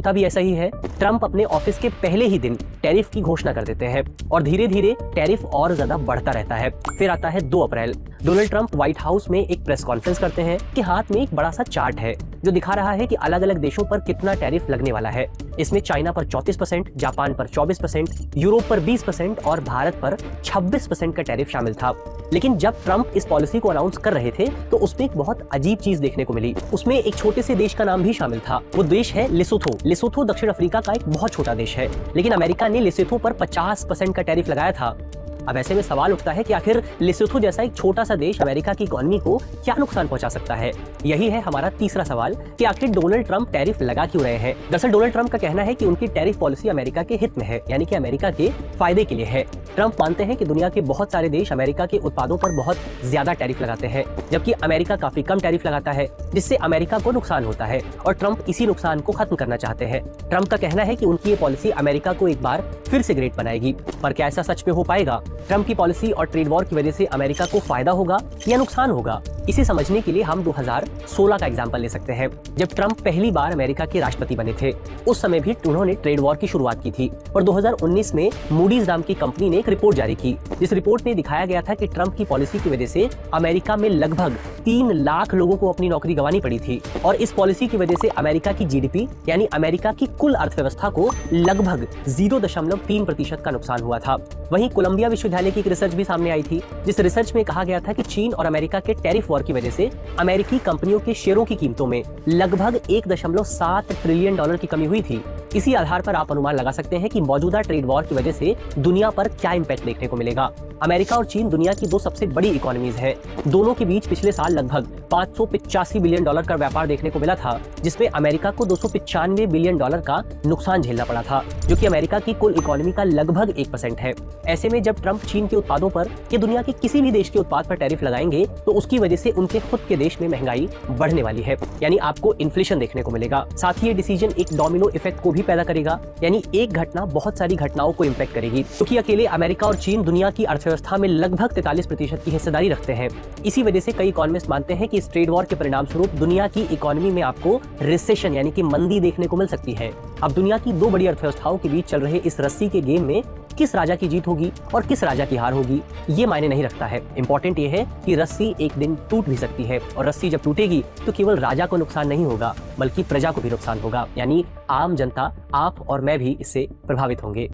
होता भी ऐसा ही है। ट्रंप अपने ऑफिस के पहले ही दिन टैरिफ की घोषणा कर देते हैं और धीरे धीरे टैरिफ और ज्यादा बढ़ता रहता है। फिर आता है 2 अप्रैल। डोनाल्ड ट्रंप व्हाइट हाउस में एक प्रेस कॉन्फ्रेंस करते हैं कि हाथ में एक बड़ा सा चार्ट है जो दिखा रहा है कि अलग अलग देशों पर कितना टैरिफ लगने वाला है। इसमें चाइना पर 34%, जापान पर 24%, यूरोप पर 20% और भारत पर 26% का टैरिफ शामिल था। लेकिन जब ट्रंप इस पॉलिसी को अनाउंस कर रहे थे तो उसमें एक बहुत अजीब चीज देखने को मिली। उसमें एक छोटे से देश का नाम भी शामिल था। वो देश है लेसोथो। लेसोथो दक्षिण अफ्रीका का एक बहुत छोटा देश है, लेकिन अमेरिका ने लेसोथो पर 50% का टैरिफ लगाया था। अब ऐसे में सवाल उठता है कि आखिर लेसोथो जैसा एक छोटा सा देश अमेरिका की इकोनॉमी को क्या नुकसान पहुंचा सकता है। यही है हमारा तीसरा सवाल कि आखिर डोनाल्ड ट्रंप टैरिफ लगा क्यों रहे हैं। दरअसल डोनाल्ड ट्रंप का कहना है कि उनकी टैरिफ पॉलिसी अमेरिका के हित में है, यानी कि अमेरिका के फायदे के लिए है। ट्रंप मानते हैं कि दुनिया के बहुत सारे देश अमेरिका के उत्पादों पर बहुत ज्यादा टैरिफ लगाते हैं, जबकि अमेरिका काफी कम टैरिफ लगाता है, जिससे अमेरिका को नुकसान होता है और ट्रंप इसी नुकसान को खत्म करना चाहते हैं। ट्रंप का कहना है कि उनकी ये पॉलिसी अमेरिका को एक बार फिर से ग्रेट बनाएगी, पर क्या ऐसा सच में हो पाएगा? ट्रंप की पॉलिसी और ट्रेड वॉर की वजह से अमेरिका को फायदा होगा या नुकसान होगा? इसे समझने के लिए हम 2016 का एग्जांपल ले सकते हैं, जब ट्रंप पहली बार अमेरिका के राष्ट्रपति बने थे। उस समय भी उन्होंने ट्रेड वॉर की शुरुआत की थी और 2019 में मूडीज नाम की कंपनी ने एक रिपोर्ट जारी की, जिस रिपोर्ट में दिखाया गया था कि ट्रंप की पॉलिसी की वजह से अमेरिका में लगभग 3 लाख लोगों को अपनी नौकरी गंवानी पड़ी थी और इस पॉलिसी की वजह से अमेरिका की जीडीपी यानी अमेरिका की कुल अर्थव्यवस्था को लगभग 0.3% का नुकसान हुआ था। वहीं कोलंबिया विश्वविद्यालय की एक रिसर्च भी सामने आई थी, जिस रिसर्च में कहा गया था कि चीन और अमेरिका के टैरिफ वॉर की वजह से अमेरिकी कंपनियों के शेयरों की कीमतों में लगभग 1.7 ट्रिलियन डॉलर की कमी हुई थी। इसी आधार पर आप अनुमान लगा सकते हैं कि मौजूदा ट्रेड वॉर की वजह से दुनिया पर क्या इंपैक्ट देखने को मिलेगा। अमेरिका और चीन दुनिया की 2 सबसे बड़ी इकोनॉमीज हैं। दोनों के बीच पिछले साल लगभग 585 बिलियन डॉलर का व्यापार देखने को मिला था, जिसमें अमेरिका को 295 बिलियन डॉलर का नुकसान झेलना पड़ा था, जो कि अमेरिका की कुल इकोनॉमी का लगभग 1% है। ऐसे में जब ट्रंप चीन के उत्पादों पर या दुनिया के किसी भी देश के उत्पाद पर टैरिफ लगाएंगे तो उसकी वजह से उनके खुद के देश में महंगाई बढ़ने वाली है, यानी आपको इन्फ्लेशन देखने को मिलेगा। साथ ही ये डिसीजन एक डोमिनो इफेक्ट को भी पैदा करेगा, यानी एक घटना बहुत सारी घटनाओं को इम्पैक्ट करेगी, क्योंकि अकेले अमेरिका और चीन दुनिया की अर्थव्यवस्था में लगभग 43% की हिस्सेदारी रखते हैं। इसी वजह से कई इकोनॉमिस्ट मानते हैं कि इस ट्रेड वॉर के परिणाम स्वरूप दुनिया की इकोनॉमी में आपको रिसेशन यानी कि मंदी देखने को मिल सकती है। अब दुनिया की 2 बड़ी अर्थव्यवस्थाओं के बीच चल रहे इस रस्सी के गेम में किस राजा की जीत होगी और किस राजा की हार होगी, ये मायने नहीं रखता है। इंपॉर्टेंट ये है कि रस्सी एक दिन टूट भी सकती है और रस्सी जब टूटेगी तो केवल राजा को नुकसान नहीं होगा बल्कि प्रजा को भी नुकसान होगा, यानी आम जनता, आप और मैं भी इससे प्रभावित होंगे।